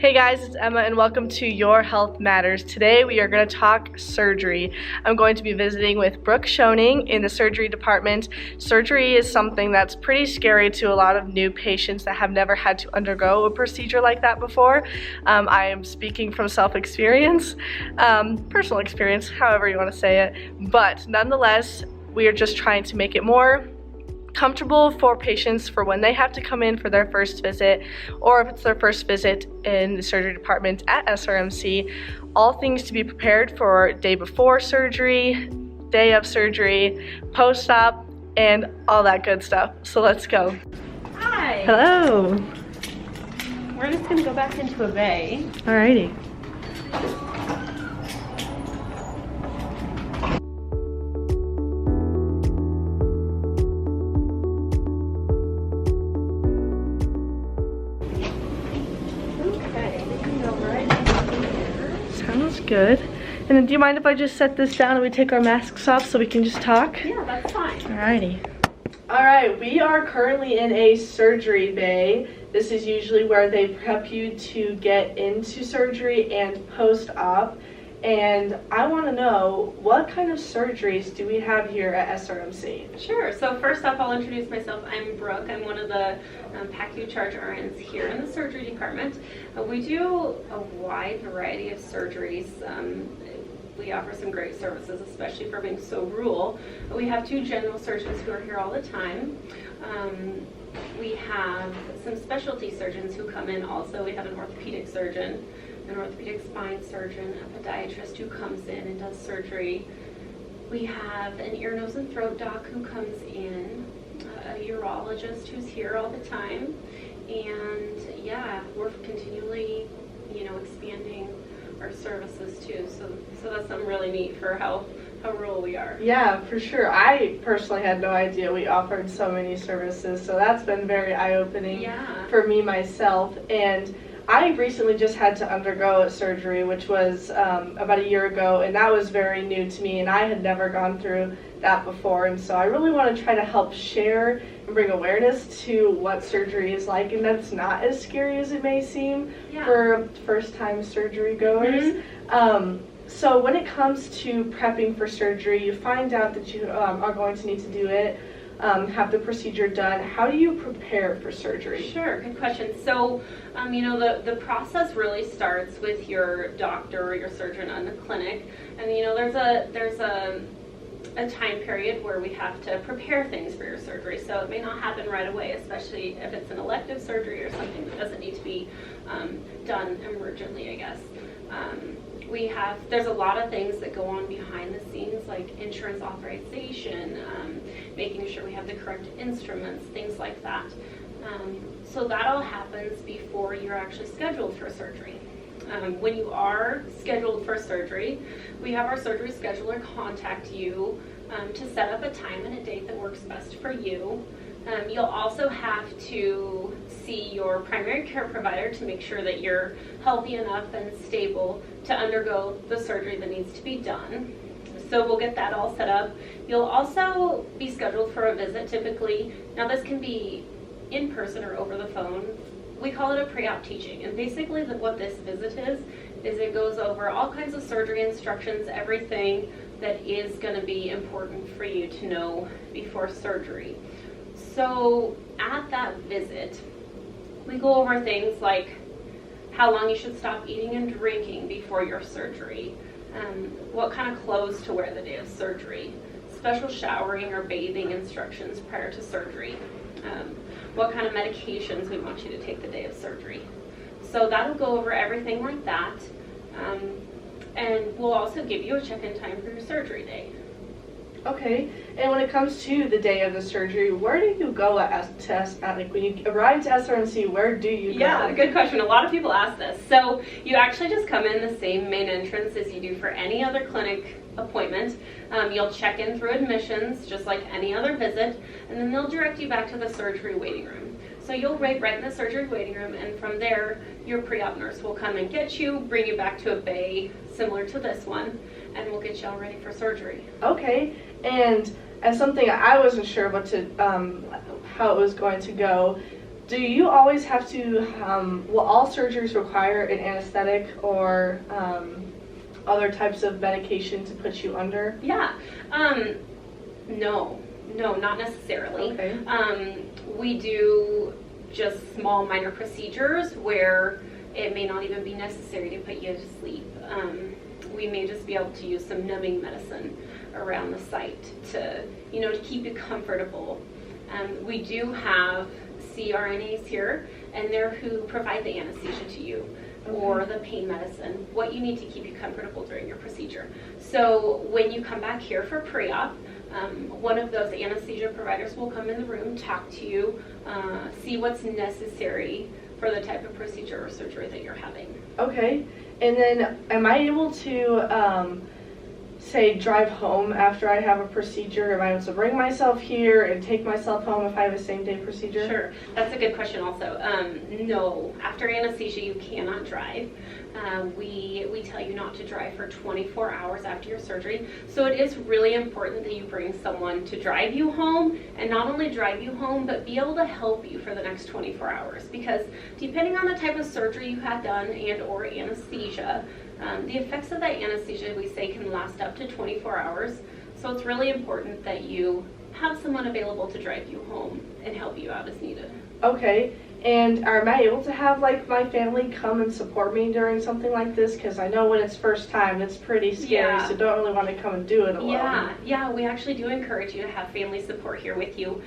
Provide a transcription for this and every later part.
Hey guys, it's Emma and welcome to Your Health Matters. Today we are going to talk surgery. I'm going to be visiting with Brooke Schoening in the surgery department. Surgery is something that's pretty scary to a lot of new patients that have never had to undergo a procedure like that before. I am speaking from self-experience, personal experience, however you want to say it, but nonetheless, we are just trying to make it more comfortable for patients for when they have to come in for their first visit, or if it's their first visit in the surgery department at SRMC. All things to be prepared for day before surgery, day of surgery, post-op, and all that good stuff. So let's go. Hi. Hello. We're just gonna go back into a bay. Alrighty. Sounds good. And then do you mind if I just set this down and we take our masks off so we can just talk? Yeah, that's fine. Alrighty. Alright, we are currently in a surgery bay. This is usually where they prep you to get into surgery and post-op. And I want to know, what kind of surgeries do we have here at SRMC? Sure. So first off, I'll introduce myself. I'm Brooke. I'm one of the PACU charge RNs here in the surgery department. We do a wide variety of surgeries. We offer some great services, especially for being so rural. We have two general surgeons who are here all the time. We have some specialty surgeons who come in also. We have an orthopedic surgeon, an orthopedic spine surgeon, a podiatrist who comes in and does surgery. We have an ear, nose, and throat doc who comes in, a urologist who's here all the time, and yeah, we're continually, expanding our services too. So that's something really neat for how rural we are. Yeah, for sure. I personally had no idea we offered so many services, so that's been very eye-opening for me myself. And I recently just had to undergo a surgery, which was about a year ago, and that was very new to me, and I had never gone through that before. And so I really want to try to help share and bring awareness to what surgery is like, and that's not as scary as it may seem for first-time surgery goers. So when it comes to prepping for surgery, you find out that you are going to need to do it, have the procedure done. How do you prepare for surgery? Sure, good question. So, the process really starts with your doctor or your surgeon in the clinic, and there's a time period where we have to prepare things for your surgery. So it may not happen right away, especially if it's an elective surgery or something that doesn't need to be done emergently, I guess. There's a lot of things that go on behind the scenes, like insurance authorization, making sure we have the correct instruments, things like that. So that all happens before you're actually scheduled for surgery. When you are scheduled for surgery, we have our surgery scheduler contact you to set up a time and a date that works best for you. You'll also have to see your primary care provider to make sure that you're healthy enough and stable to undergo the surgery that needs to be done. So we'll get that all set up. You'll also be scheduled for a visit typically. Now this can be in person or over the phone. We call it a pre-op teaching, and basically what this visit is it goes over all kinds of surgery instructions, everything that is going to be important for you to know before surgery. So at that visit, we go over things like how long you should stop eating and drinking before your surgery, what kind of clothes to wear the day of surgery, special showering or bathing instructions prior to surgery, what kind of medications we want you to take the day of surgery. So that'll go over everything like that, and we'll also give you a check-in time for your surgery day. Okay, and when it comes to the day of the surgery, where do you go when you arrive to SRMC, where do you go? Yeah, good question. A lot of people ask this. So you actually just come in the same main entrance as you do for any other clinic appointment. You'll check in through admissions, just like any other visit, and then they'll direct you back to the surgery waiting room. So you'll wait right in the surgery waiting room, and from there, your pre-op nurse will come and get you, bring you back to a bay similar to this one, and we'll get you all ready for surgery. Okay, and as something I wasn't sure how it was going to go, Do you always have to, will all surgeries require an anesthetic or other types of medication to put you under? Yeah. No, not necessarily. Okay. We do just small minor procedures where it may not even be necessary to put you to sleep. We may just be able to use some numbing medicine around the site to keep you comfortable. We do have CRNAs here, and they're who provide the anesthesia to you. Okay. Or the pain medicine, what you need to keep you comfortable during your procedure. So when you come back here for pre-op, one of those anesthesia providers will come in the room, talk to you, see what's necessary for the type of procedure or surgery that you're having. Okay, and then am I able to say drive home after I have a procedure? Am I able to bring myself here and take myself home if I have a same day procedure? Sure, that's a good question also. No, after anesthesia you cannot drive. We tell you not to drive for 24 hours after your surgery. So it is really important that you bring someone to drive you home, and not only drive you home, but be able to help you for the next 24 hours. Because depending on the type of surgery you had done and or anesthesia, the effects of that anesthesia, we say, can last up to 24 hours. So it's really important that you have someone available to drive you home and help you out as needed. Okay, and am I able to have like my family come and support me during something like this? Because I know when it's first time, it's pretty scary, so don't really want to come and do it alone. Yeah, we actually do encourage you to have family support here with you.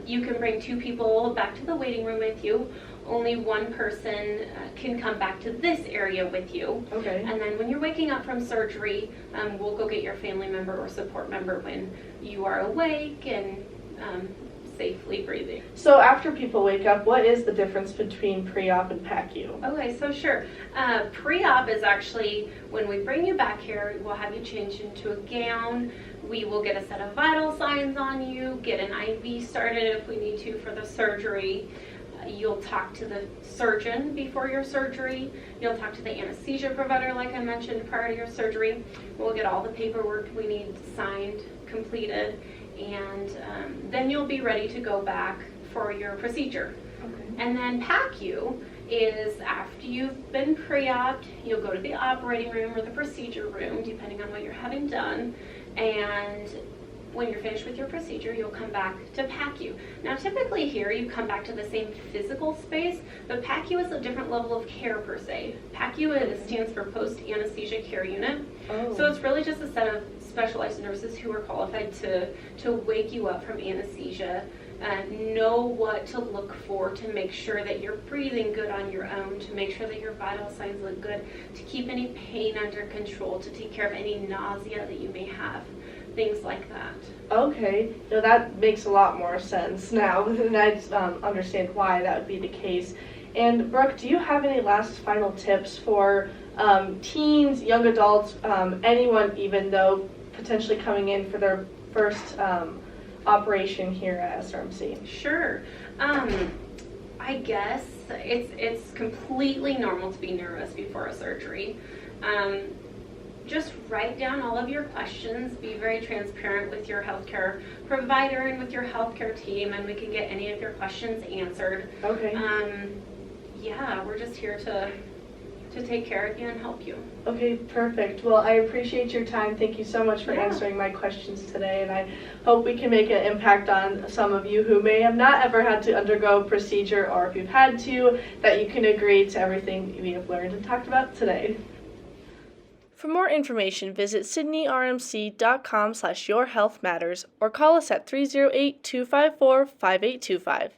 You can bring 2 people back to the waiting room with you. Only one person can come back to this area with you. Okay. And then when you're waking up from surgery, we'll go get your family member or support member when you are awake and safely breathing. So after people wake up, what is the difference between pre-op and PACU? Okay, so sure. Pre-op is actually when we bring you back here, we'll have you change into a gown. We will get a set of vital signs on you, get an IV started if we need to for the surgery. You'll talk to the surgeon before your surgery. You'll talk to the anesthesia provider, like I mentioned, prior to your surgery. We'll get all the paperwork we need signed, completed, and then you'll be ready to go back for your procedure. Okay. And then PACU is after you've been pre-oped, you'll go to the operating room or the procedure room, depending on what you're having done, and when you're finished with your procedure, you'll come back to PACU. Now, typically here, you come back to the same physical space, but PACU is a different level of care per se. PACU stands for Post-Anesthesia Care Unit. Oh. So it's really just a set of specialized nurses who are qualified to wake you up from anesthesia, know what to look for to make sure that you're breathing good on your own, to make sure that your vital signs look good, to keep any pain under control, to take care of any nausea that you may have. Things like that. Okay, no, that makes a lot more sense now, and I understand why that would be the case. And Brooke, do you have any last final tips for teens, young adults, anyone even though potentially coming in for their first operation here at SRMC? Sure. I guess it's completely normal to be nervous before a surgery. Just write down all of your questions, be very transparent with your healthcare provider and with your healthcare team, and we can get any of your questions answered. Okay. Yeah, we're just here to take care of you and help you. Okay, perfect. Well, I appreciate your time. Thank you so much for answering my questions today, and I hope we can make an impact on some of you who may have not ever had to undergo a procedure, or if you've had to, that you can agree to everything we have learned and talked about today. For more information, visit sydneyrmc.com/yourhealthmatters or call us at 308-254-5825.